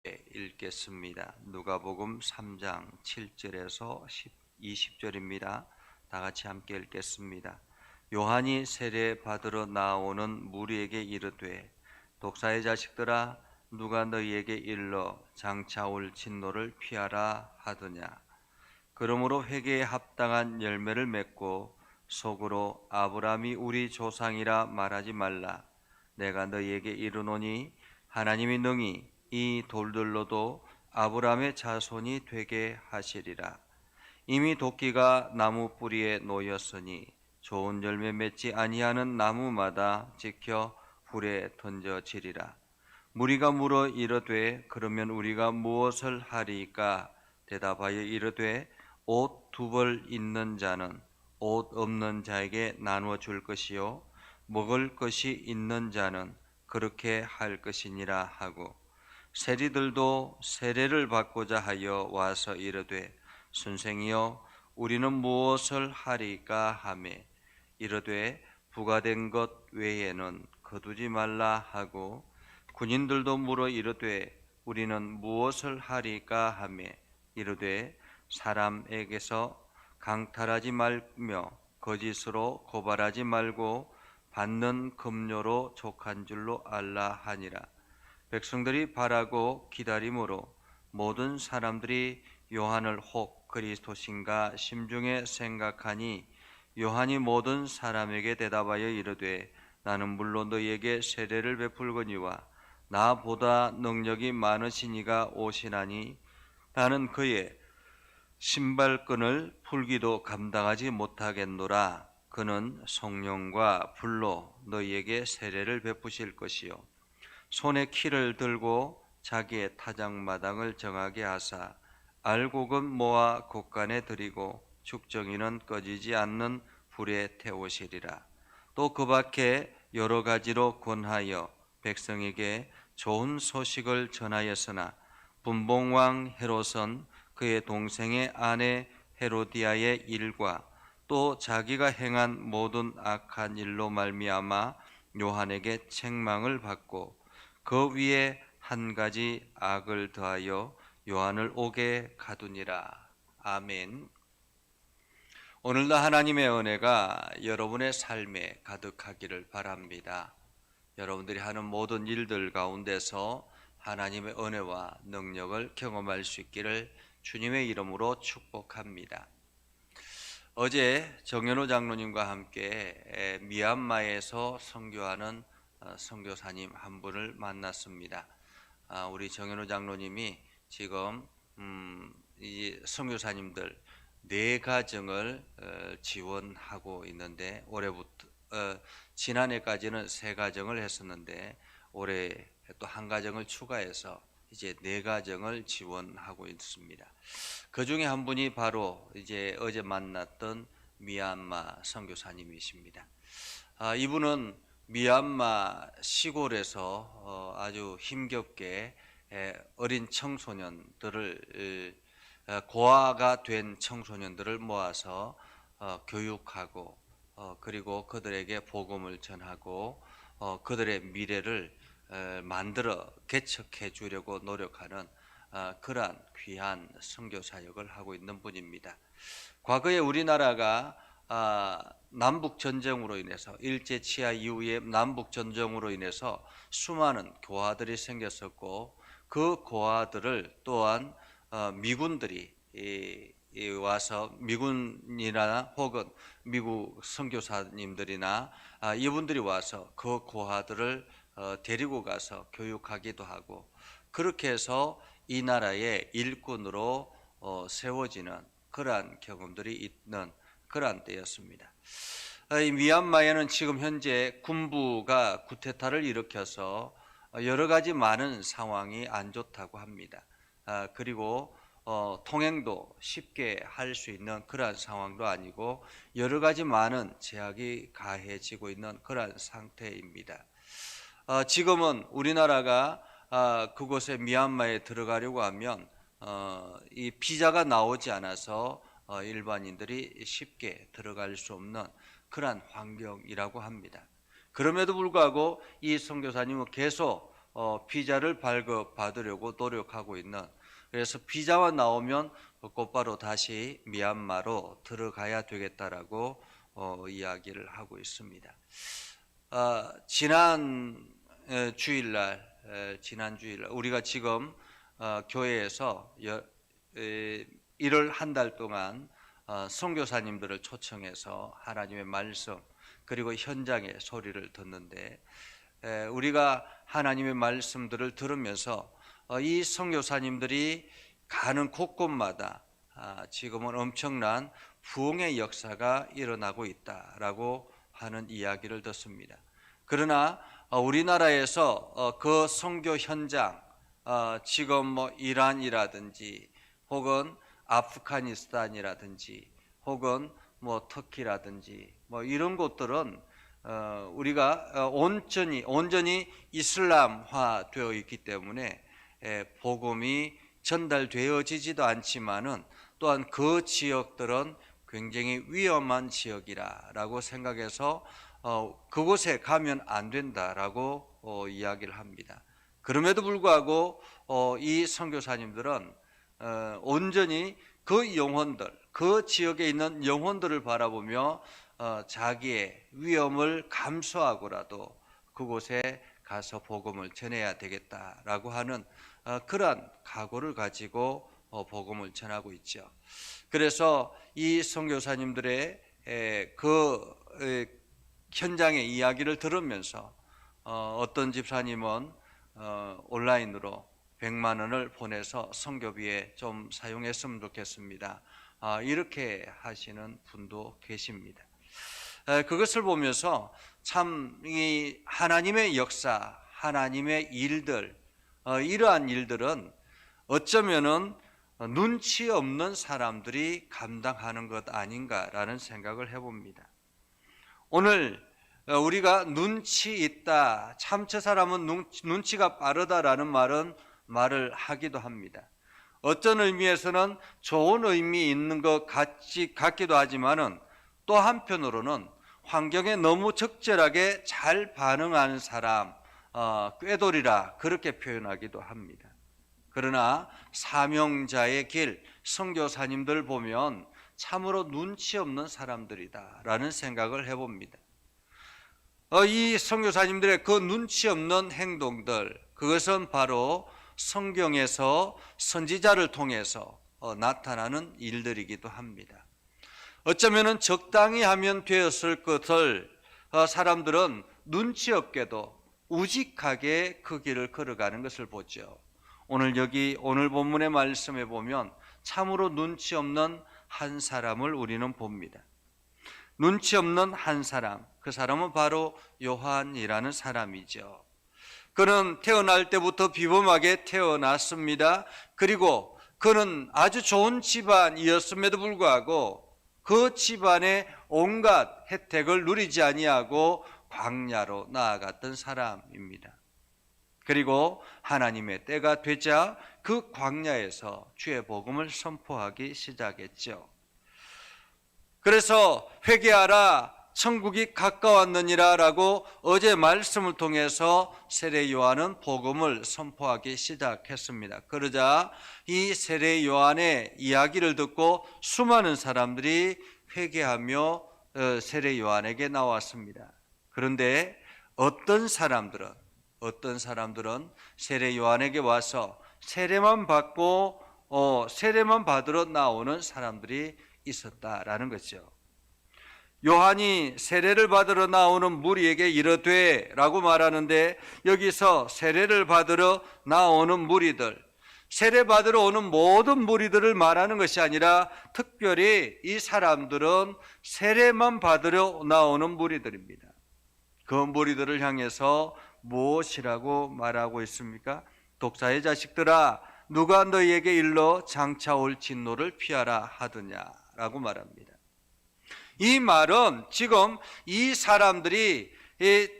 읽겠습니다. 누가복음 3장 7절에서 20절입니다. 다 같이 함께 읽겠습니다. 요한이 세례 받으러 나오는 무리에게 이르되 독사의 자식들아 누가 너희에게 일러 장차 올 진노를 피하라 하더냐. 그러므로 회개에 합당한 열매를 맺고 속으로 아브라함이 우리 조상이라 말하지 말라. 내가 너희에게 이르노니 하나님이 능히 이 돌들로도 아브라함의 자손이 되게 하시리라. 이미 도끼가 나무 뿌리에 놓였으니 좋은 열매 맺지 아니하는 나무마다 지켜 불에 던져지리라. 무리가 물어 이르되 그러면 우리가 무엇을 하리이까? 대답하여 이르되 옷 두 벌 있는 자는 옷 없는 자에게 나누어 줄 것이요 먹을 것이 있는 자는 그렇게 할 것이니라 하고, 세리들도 세례를 받고자 하여 와서 이르되 선생이여 우리는 무엇을 하리까 하매 이르되 부과된 것 외에는 거두지 말라 하고, 군인들도 물어 이르되 우리는 무엇을 하리까 하매 이르되 사람에게서 강탈하지 말며 거짓으로 고발하지 말고 받는 급료로 족한 줄로 알라 하니라. 백성들이 바라고 기다림으로 모든 사람들이 요한을 혹 그리스도신가 심중에 생각하니, 요한이 모든 사람에게 대답하여 이르되 나는 물론 너희에게 세례를 베풀거니와 나보다 능력이 많으신 이가 오시나니 나는 그의 신발끈을 풀기도 감당하지 못하겠노라. 그는 성령과 불로 너희에게 세례를 베푸실 것이요 손에 키를 들고 자기의 타작마당을 정하게 하사 알곡은 모아 곡간에 들이고 죽정이는 꺼지지 않는 불에 태우시리라. 또 그 밖에 여러 가지로 권하여 백성에게 좋은 소식을 전하였으나 분봉왕 헤롯은 그의 동생의 아내 헤로디아의 일과 또 자기가 행한 모든 악한 일로 말미암아 요한에게 책망을 받고 그 위에 한 가지 악을 더하여 요한을 옥에 가두니라. 아멘. 오늘도 하나님의 은혜가 여러분의 삶에 가득하기를 바랍니다. 여러분들이 하는 모든 일들 가운데서 하나님의 은혜와 능력을 경험할 수 있기를 주님의 이름으로 축복합니다. 어제 정현호 장로님과 함께 미얀마에서 선교하는 선교사님 한 분을 만났습니다. 우리 정현호 장로님이 지금 이 선교사님들 4가정을 지원하고 있는데, 올해부터 지난해까지는 3가정을 했었는데 올해 또 1가정을 추가해서 이제 4가정을 지원하고 있습니다. 그 중에 한 분이 바로 이제 어제 만났던 미얀마 선교사님이십니다. 이분은 미얀마 시골에서 아주 힘겹게 어린 청소년들을, 고아가 된 청소년들을 모아서 교육하고 그리고 그들에게 복음을 전하고 그들의 미래를 만들어 개척해 주려고 노력하는 그러한 귀한 선교 사역을 하고 있는 분입니다. 과거에 우리나라가 남북 전쟁으로 인해서, 일제 치하 이후에 남북 전쟁으로 인해서 수많은 고아들이 생겼었고, 그 고아들을 또한 미군들이 와서, 미군이나 혹은 미국 선교사님들이나 이분들이 와서 그 고아들을 데리고 가서 교육하기도 하고, 그렇게 해서 이 나라의 일꾼으로 세워지는 그러한 경험들이 있는 그러한 때였습니다. 이 미얀마에는 지금 현재 군부가 쿠데타를 일으켜서 여러 가지 많은 상황이 안 좋다고 합니다. 그리고 통행도 쉽게 할 수 있는 그러한 상황도 아니고 여러 가지 많은 제약이 가해지고 있는 그러한 상태입니다. 지금은 우리나라가 그곳에 미얀마에 들어가려고 하면 이 비자가 나오지 않아서 일반인들이 쉽게 들어갈 수 없는 그러한 환경이라고 합니다. 그럼에도 불구하고 이 선교사님은 계속 비자를 발급받으려고 노력하고 있는, 그래서 비자만 나오면 곧바로 다시 미얀마로 들어가야 되겠다라고 이야기를 하고 있습니다. 지난 주일날 우리가 지금 교회에서 1월 한 달 동안 선교사님들을 초청해서 하나님의 말씀 그리고 현장의 소리를 듣는데, 우리가 하나님의 말씀들을 들으면서 이 선교사님들이 가는 곳곳마다 지금은 엄청난 부흥의 역사가 일어나고 있다라고 하는 이야기를 듣습니다. 그러나 우리나라에서 그 선교 현장, 지금 뭐 이란이라든지 혹은 아프가니스탄이라든지 혹은 뭐 터키라든지 뭐 이런 곳들은 우리가 온전히 이슬람화 되어 있기 때문에 복음이 전달되어지지도 않지만은 또한 그 지역들은 굉장히 위험한 지역이라고 생각해서 그곳에 가면 안 된다라고 이야기를 합니다. 그럼에도 불구하고 이 선교사님들은 온전히 그 영혼들, 그 지역에 있는 영혼들을 바라보며 자기의 위험을 감수하고라도 그곳에 가서 복음을 전해야 되겠다라고 하는 그러한 각오를 가지고 복음을 전하고 있죠. 그래서 이 선교사님들의 그 현장의 이야기를 들으면서 어떤 집사님은 온라인으로 100만 원을 보내서 선교비에 좀 사용했으면 좋겠습니다, 이렇게 하시는 분도 계십니다. 그것을 보면서 참 이 하나님의 역사, 하나님의 일들, 이러한 일들은 어쩌면은 눈치 없는 사람들이 감당하는 것 아닌가라는 생각을 해봅니다. 오늘 우리가 눈치 있다, 참 저 사람은 눈치가 빠르다라는 말을 하기도 합니다. 어떤 의미에서는 좋은 의미 있는 것 같기도 하지만은 또 한편으로는 환경에 너무 적절하게 잘 반응하는 사람, 꾀돌이라 그렇게 표현하기도 합니다. 그러나 사명자의 길, 선교사님들 보면 참으로 눈치 없는 사람들이다라는 생각을 해봅니다. 이 선교사님들의 그 눈치 없는 행동들, 그것은 바로 성경에서 선지자를 통해서 나타나는 일들이기도 합니다. 어쩌면 적당히 하면 되었을 것을 사람들은 눈치 없게도 우직하게 그 길을 걸어가는 것을 보죠. 오늘 본문의 말씀에 보면 참으로 눈치 없는 한 사람을 우리는 봅니다. 눈치 없는 한 사람, 그 사람은 바로 요한이라는 사람이죠. 그는 태어날 때부터 비범하게 태어났습니다. 그리고 그는 아주 좋은 집안이었음에도 불구하고 그 집안의 온갖 혜택을 누리지 아니하고 광야로 나아갔던 사람입니다. 그리고 하나님의 때가 되자 그 광야에서 주의 복음을 선포하기 시작했죠. 그래서 회개하라, 천국이 가까웠느니라 라고 어제 말씀을 통해서 세례 요한은 복음을 선포하기 시작했습니다. 그러자 이 세례 요한의 이야기를 듣고 수많은 사람들이 회개하며 세례 요한에게 나왔습니다. 그런데 어떤 사람들은 세례 요한에게 와서 세례만 받으러 나오는 사람들이 있었다라는 거죠. 요한이 세례를 받으러 나오는 무리에게 이르되 라고 말하는데, 여기서 세례를 받으러 나오는 무리들, 세례 받으러 오는 모든 무리들을 말하는 것이 아니라 특별히 이 사람들은 세례만 받으러 나오는 무리들입니다. 그 무리들을 향해서 무엇이라고 말하고 있습니까? 독사의 자식들아, 누가 너희에게 일러 장차 올 진노를 피하라 하더냐라고 말합니다. 이 말은 지금 이 사람들이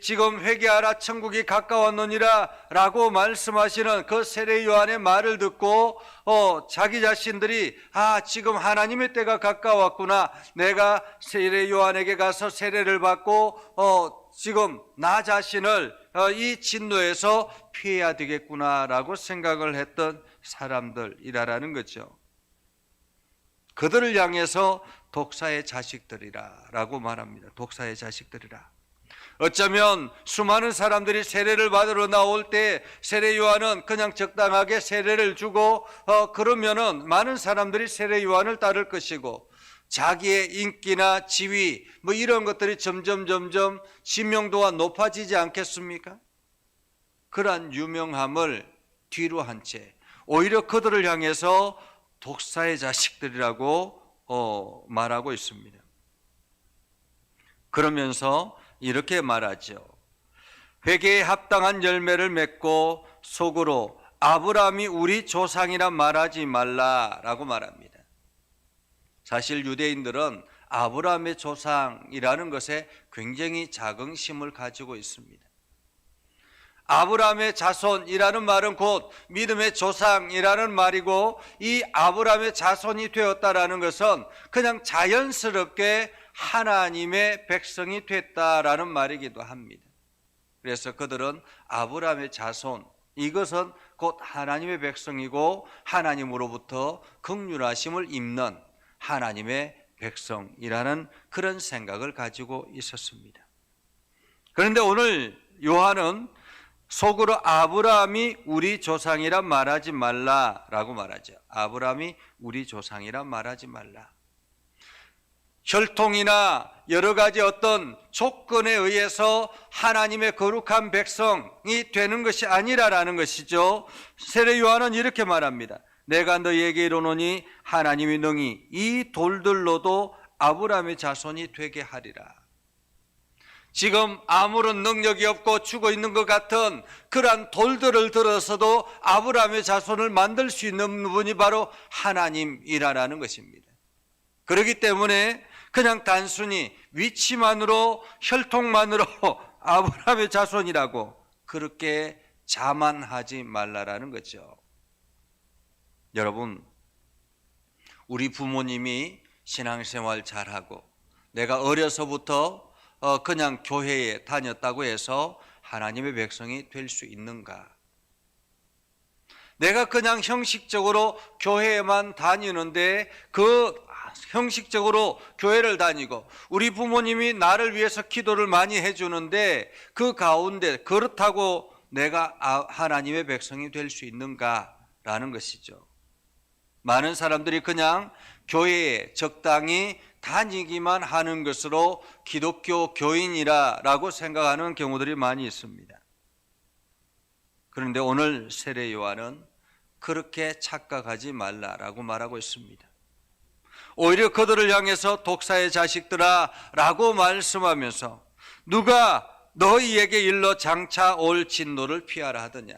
지금 회개하라, 천국이 가까웠느니라 라고 말씀하시는 그 세례 요한의 말을 듣고 자기 자신들이 지금 하나님의 때가 가까웠구나, 내가 세례 요한에게 가서 세례를 받고 지금 나 자신을 이 진노에서 피해야 되겠구나라고 생각을 했던 사람들이라는 거죠. 그들을 향해서 독사의 자식들이라고 말합니다. 독사의 자식들이라. 어쩌면 수많은 사람들이 세례를 받으러 나올 때 세례 요한은 그냥 적당하게 세례를 주고 그러면은 많은 사람들이 세례 요한을 따를 것이고 자기의 인기나 지위 뭐 이런 것들이 점점 지명도가 높아지지 않겠습니까? 그러한 유명함을 뒤로 한 채 오히려 그들을 향해서 독사의 자식들이라고 말하고 있습니다. 그러면서 이렇게 말하죠. 회개에 합당한 열매를 맺고 속으로 아브라함이 우리 조상이라 말하지 말라라고 말합니다. 사실 유대인들은 아브라함의 조상이라는 것에 굉장히 자긍심을 가지고 있습니다. 아브라함의 자손이라는 말은 곧 믿음의 조상이라는 말이고, 이 아브라함의 자손이 되었다라는 것은 그냥 자연스럽게 하나님의 백성이 됐다라는 말이기도 합니다. 그래서 그들은 아브라함의 자손, 이것은 곧 하나님의 백성이고 하나님으로부터 긍휼하심을 입는 하나님의 백성이라는 그런 생각을 가지고 있었습니다. 그런데 오늘 요한은 속으로 아브라함이 우리 조상이란 말하지 말라라고 말하죠. 아브라함이 우리 조상이란 말하지 말라. 혈통이나 여러 가지 어떤 조건에 의해서 하나님의 거룩한 백성이 되는 것이 아니라라는 것이죠. 세례 요한은 이렇게 말합니다. 내가 너희에게 이르노니 하나님이 능히 이 돌들로도 아브라함의 자손이 되게 하리라. 지금 아무런 능력이 없고 죽어 있는 것 같은 그러한 돌들을 들어서도 아브라함의 자손을 만들 수 있는 분이 바로 하나님이라는 것입니다. 그렇기 때문에 그냥 단순히 위치만으로 혈통만으로 아브라함의 자손이라고 그렇게 자만하지 말라라는 거죠. 여러분, 우리 부모님이 신앙생활 잘하고 내가 어려서부터 그냥 교회에 다녔다고 해서 하나님의 백성이 될 수 있는가? 내가 그냥 형식적으로 교회에만 다니는데 그 형식적으로 교회를 다니고 우리 부모님이 나를 위해서 기도를 많이 해주는데 그 가운데 그렇다고 내가 하나님의 백성이 될 수 있는가라는 것이죠. 많은 사람들이 그냥 교회에 적당히 다니기만 하는 것으로 기독교 교인이라고 생각하는 경우들이 많이 있습니다. 그런데 오늘 세례 요한은 그렇게 착각하지 말라라고 말하고 있습니다. 오히려 그들을 향해서 독사의 자식들아 라고 말씀하면서 누가 너희에게 일러 장차 올 진노를 피하라 하더냐.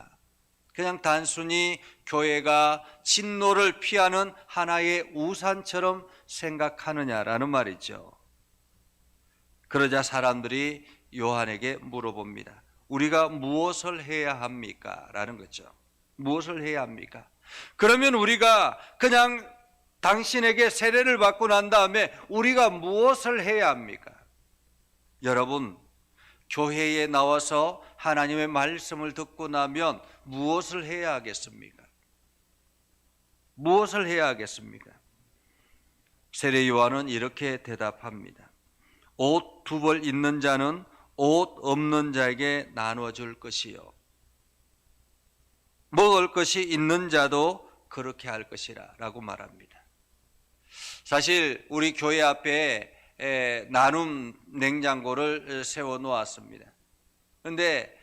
그냥 단순히 교회가 진노를 피하는 하나의 우산처럼 생각하느냐라는 말이죠. 그러자 사람들이 요한에게 물어봅니다. 우리가 무엇을 해야 합니까? 라는 거죠. 무엇을 해야 합니까? 그러면 우리가 그냥 당신에게 세례를 받고 난 다음에 우리가 무엇을 해야 합니까? 여러분, 교회에 나와서 하나님의 말씀을 듣고 나면 무엇을 해야 하겠습니까? 무엇을 해야 하겠습니까? 세례 요한은 이렇게 대답합니다. 옷 2벌 있는 자는 옷 없는 자에게 나누어 줄 것이요, 먹을 것이 있는 자도 그렇게 할 것이라 라고 말합니다. 사실 우리 교회 앞에 나눔 냉장고를 세워 놓았습니다. 그런데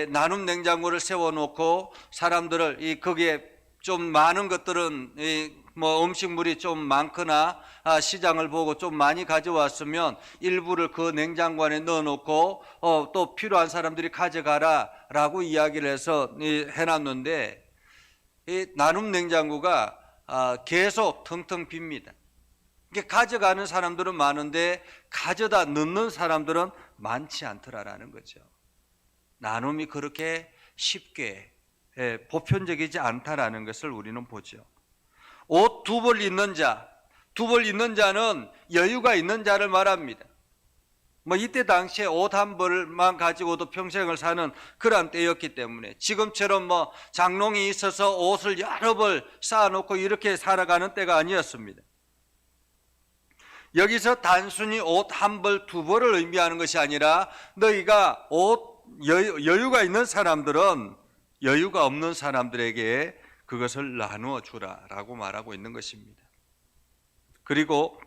나눔 냉장고를 세워 놓고 사람들을 거기에 좀 많은 것들은 뭐 음식물이 좀 많거나 시장을 보고 좀 많이 가져왔으면 일부를 그 냉장고 안에 넣어놓고 또 필요한 사람들이 가져가라 라고 이야기를 해서 해놨는데 이 나눔 냉장고가 계속 텅텅 빕니다. 가져가는 사람들은 많은데 가져다 넣는 사람들은 많지 않더라라는 거죠. 나눔이 그렇게 쉽게 보편적이지 않다라는 것을 우리는 보죠. 옷 2벌 있는 자, 2벌 있는 자는 여유가 있는 자를 말합니다. 뭐 이때 당시에 옷 한 벌만 가지고도 평생을 사는 그런 때였기 때문에 지금처럼 뭐 장롱이 있어서 옷을 여러 벌 쌓아놓고 이렇게 살아가는 때가 아니었습니다. 여기서 단순히 옷 한 벌, 두 벌을 의미하는 것이 아니라 너희가 옷 여유가 있는 사람들은 여유가 없는 사람들에게 그것을 나누어 주라라고 말하고 있는 것입니다. 그리고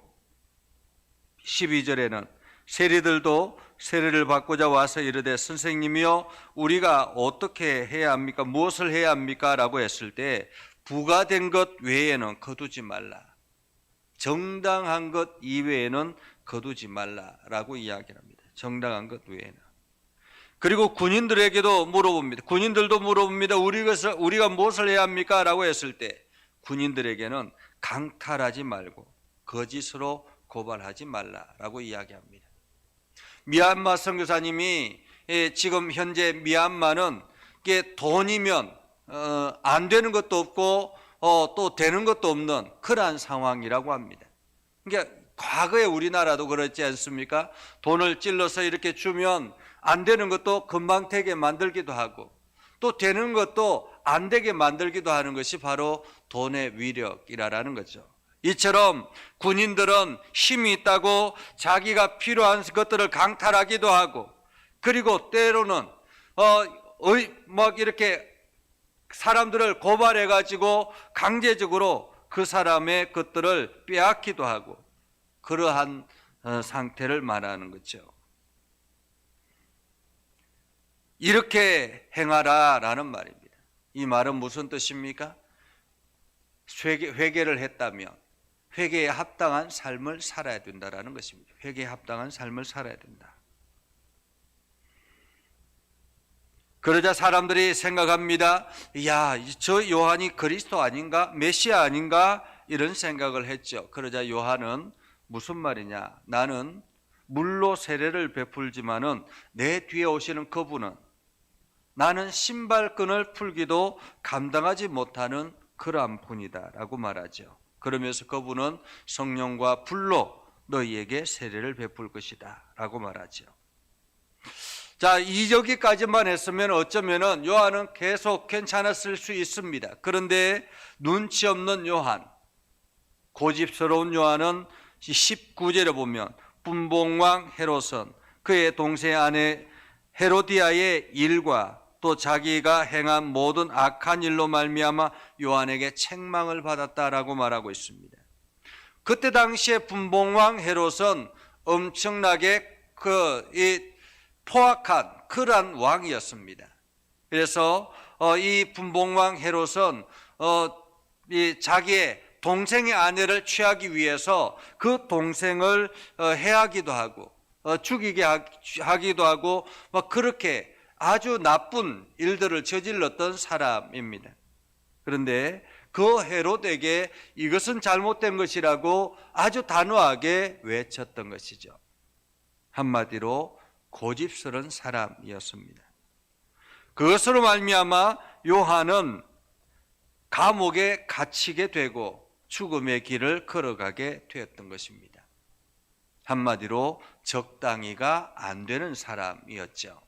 12절에는 세리들도 세례를 받고자 와서 이르되 선생님이여 우리가 어떻게 해야 합니까? 무엇을 해야 합니까? 라고 했을 때 부과된 것 외에는 거두지 말라. 정당한 것 이외에는 거두지 말라라고 이야기합니다. 정당한 것 외에는. 그리고 군인들에게도 물어봅니다. 군인들도 물어봅니다. 우리가 무엇을 해야 합니까? 라고 했을 때 군인들에게는 강탈하지 말고 거짓으로 고발하지 말라라고 이야기합니다. 미얀마 선교사님이 지금 현재 미얀마는 이게 돈이면 안 되는 것도 없고 또 되는 것도 없는 그러한 상황이라고 합니다. 그러니까 과거에 우리나라도 그렇지 않습니까? 돈을 찔러서 이렇게 주면 안 되는 것도 금방 되게 만들기도 하고 또 되는 것도 안 되게 만들기도 하는 것이 바로 돈의 위력이라는 거죠. 이처럼 군인들은 힘이 있다고 자기가 필요한 것들을 강탈하기도 하고 그리고 때로는 막 이렇게 사람들을 고발해 가지고 강제적으로 그 사람의 것들을 빼앗기도 하고 그러한 상태를 말하는 거죠. 이렇게 행하라라는 말입니다. 이 말은 무슨 뜻입니까? 회개를 했다면 회개에 합당한 삶을 살아야 된다라는 것입니다. 회개에 합당한 삶을 살아야 된다. 그러자 사람들이 생각합니다. 야, 저 요한이 그리스도 아닌가? 메시아 아닌가? 이런 생각을 했죠. 그러자 요한은 무슨 말이냐? 나는 물로 세례를 베풀지만은 내 뒤에 오시는 그분은 나는 신발끈을 풀기도 감당하지 못하는 그러한 분이다라고 말하죠. 그러면서 그분은 성령과 불로 너희에게 세례를 베풀 것이다 라고 말하죠. 자, 여기까지만 했으면 어쩌면은 요한은 계속 괜찮았을 수 있습니다. 그런데 눈치 없는 요한, 고집스러운 요한은 19절에 보면 분봉왕 헤롯은 그의 동생 아내 헤로디아의 일과 또 자기가 행한 모든 악한 일로 말미암아 요한에게 책망을 받았다라고 말하고 있습니다. 그때 당시에 분봉왕 헤롯은 엄청나게 포악한 그러한 왕이었습니다. 그래서 이 분봉왕 헤롯은 이 자기의 동생의 아내를 취하기 위해서 그 동생을 해하기도 하고 죽이게 하기도 하고 막 그렇게 아주 나쁜 일들을 저질렀던 사람입니다. 그런데 그 헤롯에게 이것은 잘못된 것이라고 아주 단호하게 외쳤던 것이죠. 한마디로 고집스러운 사람이었습니다. 그것으로 말미암아 요한은 감옥에 갇히게 되고 죽음의 길을 걸어가게 되었던 것입니다. 한마디로 적당히가 안 되는 사람이었죠.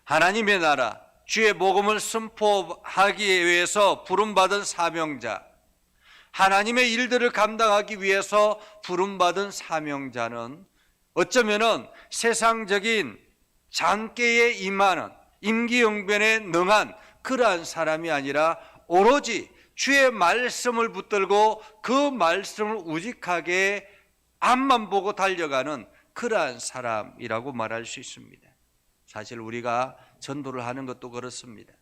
하나님의 나라, 주의 복음을 선포하기 위해서 부름받은 사명자, 하나님의 일들을 감당하기 위해서 부름받은 사명자는 어쩌면은 세상적인 장깨에 임하는 임기응변에 능한 그러한 사람이 아니라 오로지 주의 말씀을 붙들고 그 말씀을 우직하게 앞만 보고 달려가는 그러한 사람이라고 말할 수 있습니다. 사실 우리가 전도를 하는 것도 그렇습니다.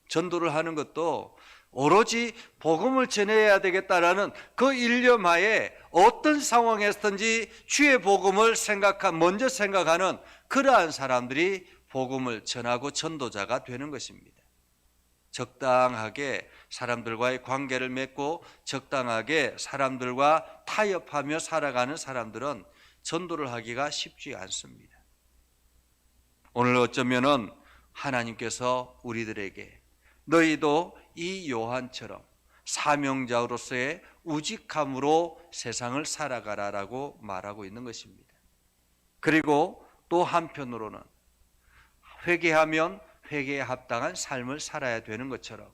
전도를 하는 것도 오로지 복음을 전해야 되겠다라는 그 일념하에 어떤 상황에서든지 주의 복음을 먼저 생각하는 그러한 사람들이 복음을 전하고 전도자가 되는 것입니다. 적당하게 사람들과의 관계를 맺고 적당하게 사람들과 타협하며 살아가는 사람들은 전도를 하기가 쉽지 않습니다. 오늘 어쩌면은 하나님께서 우리들에게 너희도 이 요한처럼 사명자로서의 우직함으로 세상을 살아가라라고 말하고 있는 것입니다. 그리고 또 한편으로는 회개하면 회개에 합당한 삶을 살아야 되는 것처럼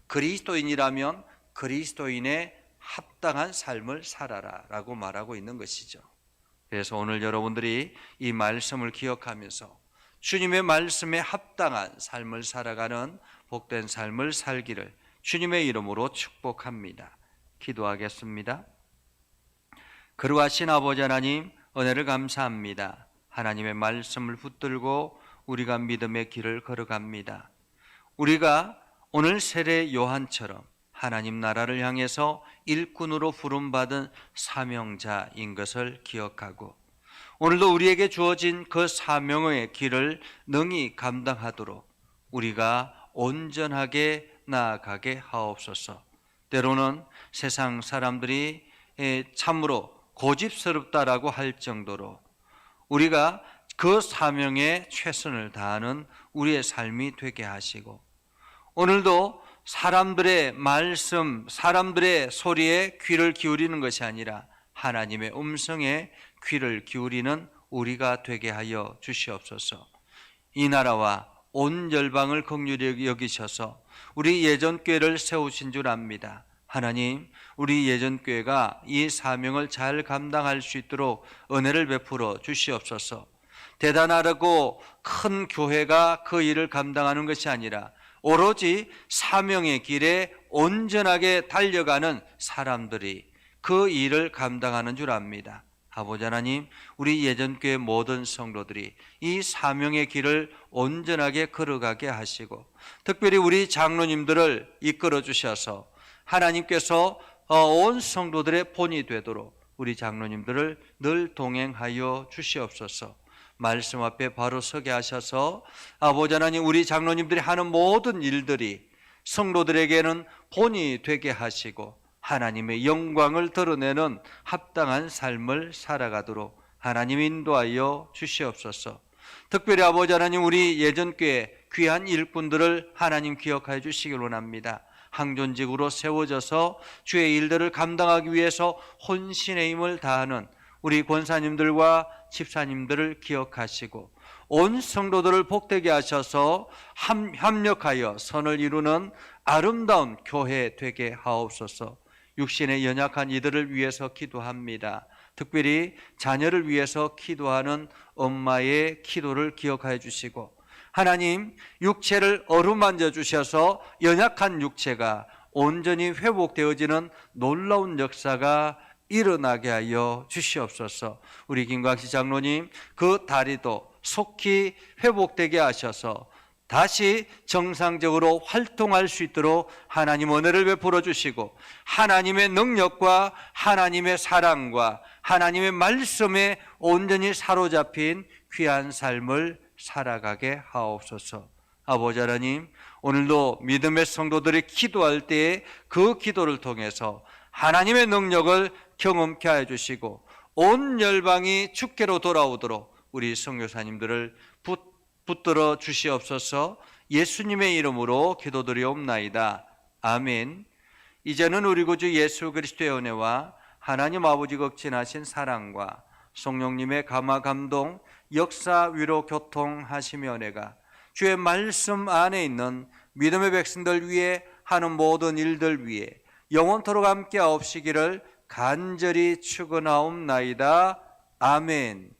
그리스도인이라면 그리스도인의 합당한 삶을 살아라 라고 말하고 있는 것이죠. 그래서 오늘 여러분들이 이 말씀을 기억하면서 주님의 말씀에 합당한 삶을 살아가는 복된 삶을 살기를 주님의 이름으로 축복합니다. 기도하겠습니다. 거룩하신 아버지 하나님, 은혜를 감사합니다. 하나님의 말씀을 붙들고 우리가 믿음의 길을 걸어갑니다. 우리가 오늘 세례 요한처럼 하나님 나라를 향해서 일꾼으로 부름받은 사명자인 것을 기억하고 오늘도 우리에게 주어진 그 사명의 길을 능히 감당하도록 우리가 온전하게 나아가게 하옵소서. 때로는 세상 사람들이 참으로 고집스럽다라고 할 정도로 우리가 그 사명에 최선을 다하는 우리의 삶이 되게 하시고 오늘도 사람들의 말씀, 사람들의 소리에 귀를 기울이는 것이 아니라 하나님의 음성에 귀를 기울이는 우리가 되게 하여 주시옵소서. 이 나라와 온 열방을 긍휼히 여기셔서 우리 예전교회를 세우신 줄 압니다. 하나님, 우리 예전교회가 이 사명을 잘 감당할 수 있도록 은혜를 베풀어 주시옵소서. 대단하고 큰 교회가 그 일을 감당하는 것이 아니라 오로지 사명의 길에 온전하게 달려가는 사람들이 그 일을 감당하는 줄 압니다. 아버지 하나님, 우리 예전교회 모든 성도들이 이 사명의 길을 온전하게 걸어가게 하시고 특별히 우리 장로님들을 이끌어 주셔서 하나님께서 온 성도들의 본이 되도록 우리 장로님들을 늘 동행하여 주시옵소서. 말씀 앞에 바로 서게 하셔서 아버지 하나님, 우리 장로님들이 하는 모든 일들이 성도들에게는 본이 되게 하시고 하나님의 영광을 드러내는 합당한 삶을 살아가도록 하나님 인도하여 주시옵소서. 특별히 아버지 하나님, 우리 예전교회 귀한 일꾼들을 하나님 기억하여 주시길 원합니다. 항존직으로 세워져서 주의 일들을 감당하기 위해서 혼신의 힘을 다하는 우리 권사님들과 집사님들을 기억하시고 온 성도들을 복되게 하셔서 협력하여 선을 이루는 아름다운 교회 되게 하옵소서. 육신의 연약한 이들을 위해서 기도합니다. 특별히 자녀를 위해서 기도하는 엄마의 기도를 기억하여 주시고 하나님, 육체를 어루만져 주셔서 연약한 육체가 온전히 회복되어지는 놀라운 역사가 일어나게 하여 주시옵소서. 우리 김광식 장로님, 그 다리도 속히 회복되게 하셔서 다시 정상적으로 활동할 수 있도록 하나님 은혜를 베풀어 주시고 하나님의 능력과 하나님의 사랑과 하나님의 말씀에 온전히 사로잡힌 귀한 삶을 살아가게 하옵소서. 아버지 하나님, 오늘도 믿음의 성도들이 기도할 때에 그 기도를 통해서 하나님의 능력을 경험케 하여 주시고 온 열방이 주께로 돌아오도록 우리 선교사님들을 붙들어 주시옵소서. 예수님의 이름으로 기도드리옵나이다. 아멘. 이제는 우리 구주 예수 그리스도의 은혜와 하나님 아버지 극진하신 사랑과 성령님의 감화 감동 역사 위로 교통하시며 은혜가 주의 말씀 안에 있는 믿음의 백성들 위해 하는 모든 일들 위해 영원토록 함께 하옵시기를 간절히 축원하옵나이다. 아멘.